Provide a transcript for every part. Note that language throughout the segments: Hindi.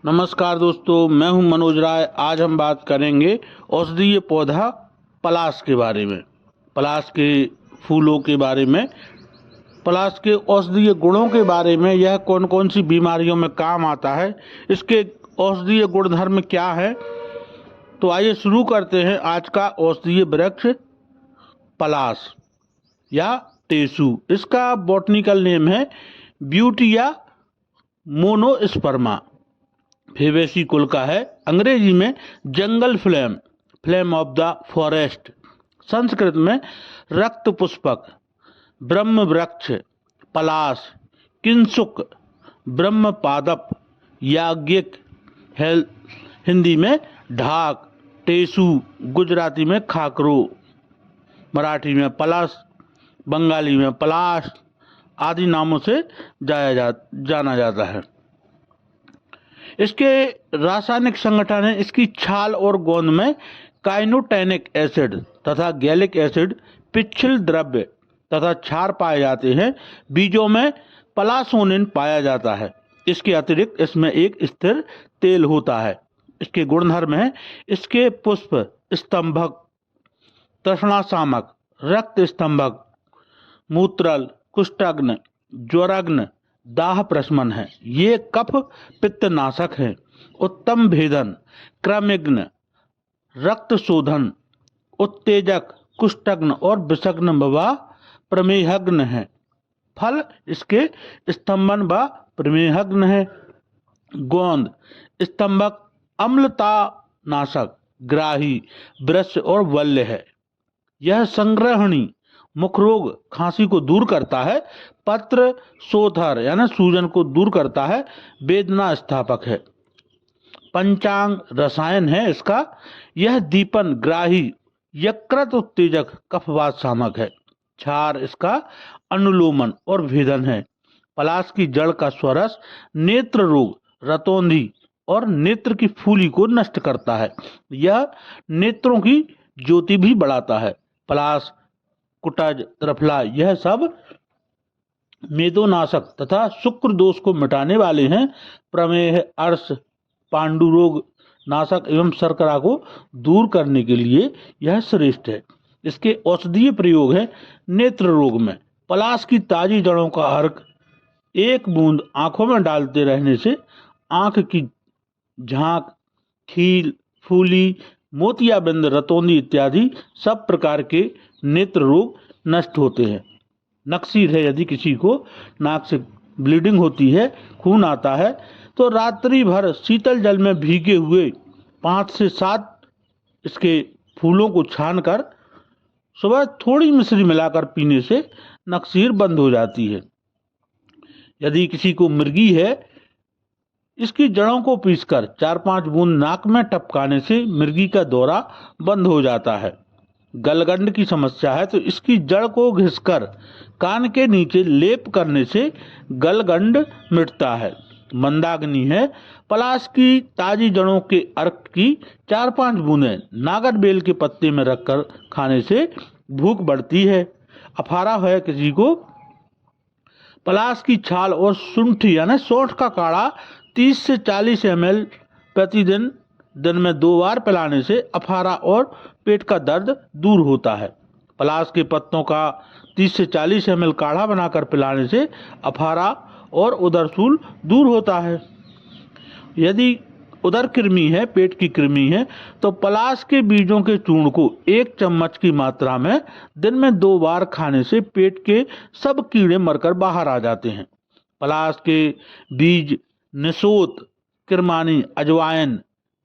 नमस्कार दोस्तों, मैं हूं मनोज राय। आज हम बात करेंगे औषधीय पौधा पलाश के बारे में, पलाश के फूलों के बारे में, पलाश के औषधीय गुणों के बारे में। यह कौन कौन सी बीमारियों में काम आता है, इसके औषधीय गुणधर्म क्या है। तो आइए शुरू करते हैं। आज का औषधीय वृक्ष पलाश या टेसू, इसका बॉटनिकल नेम है ब्यूटिया मोनोस्पर्मा, फेबेसी कुल का है। अंग्रेजी में jungle flame, flame of the forest. Sanskrit में रक्त पुष्पक, ब्रह्म वृक्ष, पलाश, किंसुक, ब्रह्म पादप, याज्ञिक, हिंदी में ढाक, टेसू, गुजराती में खाकरो, मराठी में पलाश, बंगाली में पलाश आदि नामों से जाना जाता है। इसके रासायनिक संगठन है। इसकी छाल और गोंद में काइनोटैनिक एसिड तथा गैलिक एसिड, पिच्छिल द्रव्य तथा क्षार पाए जाते हैं। बीजों में पलासोनिन पाया जाता है। इसके अतिरिक्त इसमें एक स्थिर तेल होता है। इसके गुणधर्म है, इसके पुष्प स्तंभक, तृष्णाशामक, रक्त स्तंभक, मूत्रल, कुष्ठग्न, ज्वरग्न, दाह प्रशमन है। ये कफ पित्त नाशक है। उत्तम भेदन, क्रमिग्न, रक्त शोधन, उत्तेजक, कुष्ठग्न और विषग्न व प्रमेहग्न है। फल इसके स्तंभन व प्रमेहग्न है। गोंद स्तंभक, अम्लता नाशक, ग्राही, वृक्ष और वल्य है। यह संग्रहणी, मुख रोग, खांसी को दूर करता है। पत्र शोथर यानी सूजन को दूर करता है। वेदना स्थापक है। पंचांग रसायन है इसका। यह दीपन, ग्राही, यकृत उत्तेजक, कफवात शामक है। क्षार इसका अनुलोमन और भेदन है। पलाश की जड़ का स्वरस नेत्र रोग, रतौंधी और नेत्र की फूली को नष्ट करता है। यह नेत्रों की ज्योति भी बढ़ाता है। पलाश, कुटज, त्रिफला यह सब मेदोनाशक तथा शुक्र दोष को मिटाने वाले हैं। प्रमेह, अर्श, पांडुरोग नाशक एवं शर्करा को दूर करने के लिए यह श्रेष्ठ है। इसके औषधीय प्रयोग है नेत्र रोग में। पलाश की ताजी जड़ों का अर्क एक बूंद आंखों में डालते रहने से आंख की झांक, खील, फूली, मोतियाबिंद, रतौंधी इत्यादि सब प्रकार के नेत्र रोग नष्ट होते हैं। नक्सीर है, यदि किसी को नाक से ब्लीडिंग होती है, खून आता है, तो रात्रि भर शीतल जल में भीगे हुए 5 से 7 इसके फूलों को छानकर सुबह थोड़ी मिश्री मिलाकर पीने से नक्सीर बंद हो जाती है। यदि किसी को मिर्गी है, इसकी जड़ों को पीसकर 4-5 बूंद नाक में टपकाने से मिर्गी का दौरा बंद हो जाता है। गलगंड की समस्या है तो इसकी जड़ को घिसकर कान के नीचे लेप करने से गलगंड मिटता है। मंदाग्नि है, पलाश की ताजी जड़ों के अर्क की 4-5 बूंदें नागर बेल के पत्ते में रखकर खाने से भूख बढ़ती है। अफारा है किसी को, पलाश की छाल और सुंठी यानी सौंठ का काढ़ा 30 से 40 ml प्रतिदिन दिन में 2 बार पिलाने से अफारा और पेट का दर्द दूर होता है। पलाश के पत्तों का 30 से 40 ml काढ़ा बनाकर पिलाने से अफारा और उदरशूल दूर होता है। यदि उदर कृमि है, पेट की कृमि है, तो पलाश के बीजों के चूर्ण को 1 चम्मच की मात्रा में दिन में 2 बार खाने से पेट के सब कीड़े मरकर बाहर आ जाते हैं। पलाश के बीज निसोत, किरमानी, अजवाइन,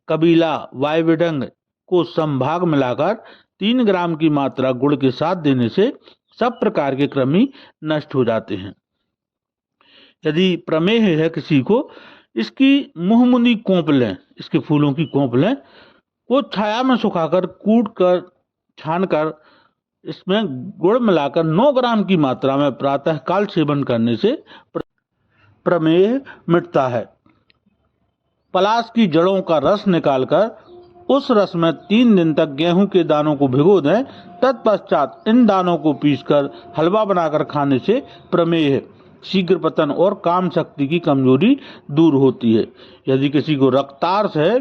कबीला, वायविडंग को समभाग मिलाकर 3 ग्राम की मात्रा गुड़ के साथ देने से सब प्रकार के कृमि नष्ट हो जाते हैं। यदि प्रमेह है किसी को, इसकी मुंहमुंदी कोंप लें, इसके फूलों की कोंप लें, को छाया में सुखाकर कूट कर छानकर इसमें गुड़ मिलाकर 9 ग्राम की मात्रा में प्रातः काल सेवन करने से प्रमेह मिटता है। पलाश की जड़ों का रस निकालकर उस रस में 3 दिन तक गेहूं के दानों को भिगो दें। तत्पश्चात इन दानों को पीसकर हलवा बनाकर खाने से प्रमेह शीघ्र पतन और काम शक्ति की कमजोरी दूर होती है। यदि किसी को रक्तार्स है,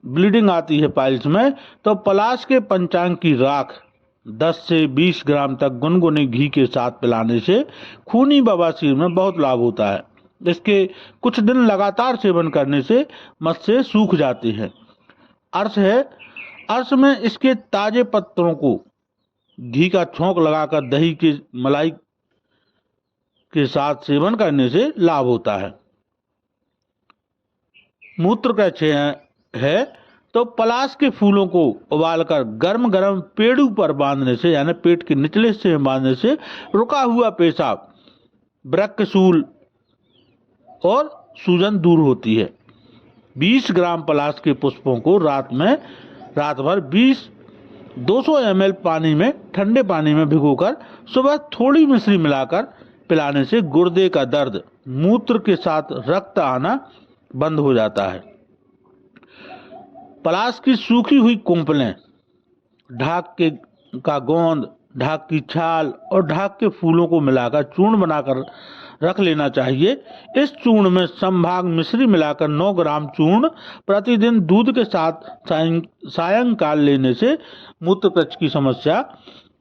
ब्लीडिंग आती है पाइल्स में, तो पलाश के पंचांग की राख 10 से 20 ग्राम तक गुनगुने घी के साथ पिलाने से खूनी बवासीर में बहुत लाभ होता है। इसके कुछ दिन लगातार सेवन करने से मस्से सूख जाते हैं। अर्श है, अर्श में इसके ताजे पत्तों को घी का छोंक लगाकर दही की मलाई के साथ सेवन करने से लाभ होता है। मूत्र का क्षय है तो पलाश के फूलों को उबालकर गर्म गर्म पेड़ू पर बांधने से, यानी पेट के निचले हिस्से में बांधने से रुका हुआ पेशाब, वृक्कशूल और सूजन दूर होती है। 20 ग्राम पलाश के पुष्पों को रात भर 200 ml पानी में, ठंडे पानी में भिगोकर सुबह थोड़ी मिश्री मिलाकर पिलाने से गुर्दे का दर्द, मूत्र के साथ रक्त आना बंद हो जाता है। पलाश की सूखी हुई कुंपलें, ढाक का गोंद, ढाक की छाल और ढाक के फूलों को मिलाकर चूर्ण बनाकर रख लेना चाहिए। इस चूर्ण में संभाग मिश्री मिलाकर 9 ग्राम चूर्ण प्रतिदिन दूध के साथ सायंकाल लेने से मूत्रपित्त की समस्या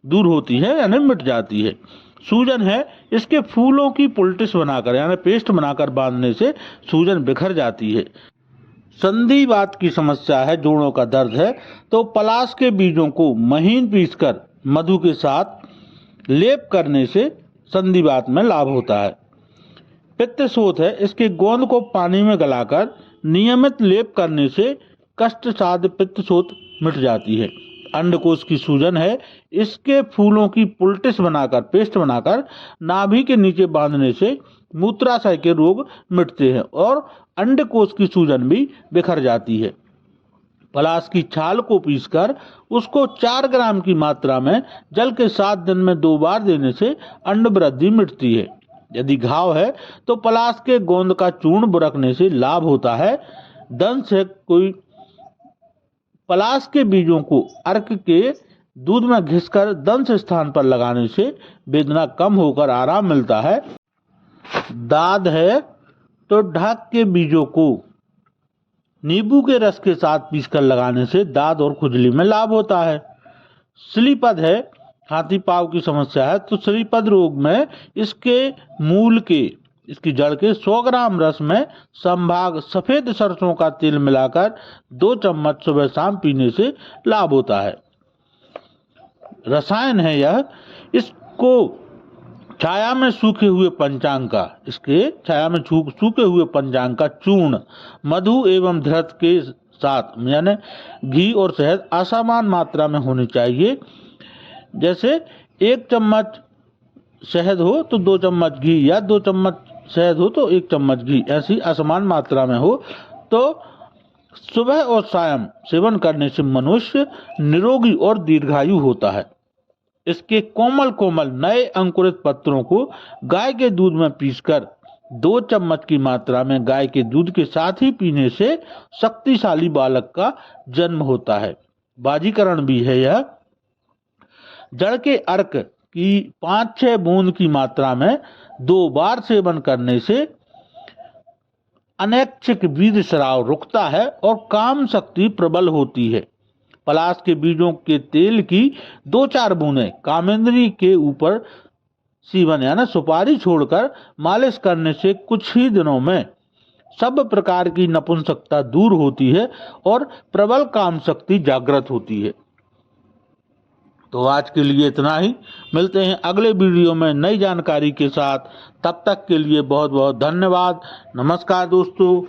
दूर होती है, यानी मिट जाती है। सूजन है, इसके फूलों की पुलटिस बनाकर, यानी पेस्ट बनाकर बांधने से सूजन बिखर जाती है। संधिवात की समस्या है, जोड़ों का दर्द है, तो पलाश के बीजों को महीन पीसकर मधु के साथ लेप करने से संधिवात में लाभ होता है। पित्तशोथ है, इसके गोंद को पानी में गलाकर नियमित लेप करने से कष्टसाध्य पित्तशोथ मिट जाती है। अंडकोश की सूजन है, इसके फूलों की पुलटिस बनाकर, पेस्ट बनाकर नाभि के नीचे बांधने से मूत्राशय के रोग मिटते हैं और अंडकोश की सूजन भी बिखर जाती है। पलाश की छाल को पीसकर उसको 4 ग्राम की मात्रा में जल के 7 दिन में 2 बार देने से अंड वृद्धि मिटती है। यदि घाव है तो पलाश के गोंद का चूर्ण बुरकने से लाभ होता है। दंश है, कोई पलाश के बीजों को अर्क के दूध में घिसकर दंश स्थान पर लगाने से वेदना कम होकर आराम मिलता है। दाद है तो ढाक के बीजों को नींबू के रस के साथ पीसकर लगाने से दाद और खुजली में लाभ होता है। श्रीपद है, हाथी पांव की समस्या है तो श्रीपद रोग में इसकी जड़ के 100 ग्राम रस में संभाग सफेद सरसों का तेल मिलाकर 2 चम्मच सुबह शाम पीने से लाभ होता है। रसायन है यह, इसको छाया में सूखे हुए पंचांग का चूर्ण मधु एवं धृत के साथ, यानी घी और शहद असमान मात्रा में होनी चाहिए। जैसे 1 चम्मच शहद हो तो 2 चम्मच घी, या 2 चम्मच शहद हो तो 1 चम्मच घी, ऐसी असमान मात्रा में हो तो सुबह और शाम सेवन करने से मनुष्य निरोगी और दीर्घायु होता है। इसके कोमल नए अंकुरित पत्रों को गाय के दूध में पीसकर 2 चम्मच की मात्रा में गाय के दूध के साथ ही पीने से शक्तिशाली बालक का जन्म होता है। बाजीकरण भी है यह। जड़ के अर्क की 5-6 बूंद की मात्रा में 2 बार सेवन करने से अनैच्छिक वीर्य स्राव रुकता है और काम शक्ति प्रबल होती है। पलाश के बीजों के तेल की 2-4 बूंदें कामेंद्री के ऊपर सीवन, यानी सुपारी छोड़कर मालिश करने से कुछ ही दिनों में सब प्रकार की नपुंसकता दूर होती है और प्रबल काम शक्ति जागृत होती है। तो आज के लिए इतना ही, मिलते हैं अगले वीडियो में नई जानकारी के साथ। तब तक के लिए बहुत बहुत धन्यवाद। नमस्कार दोस्तों।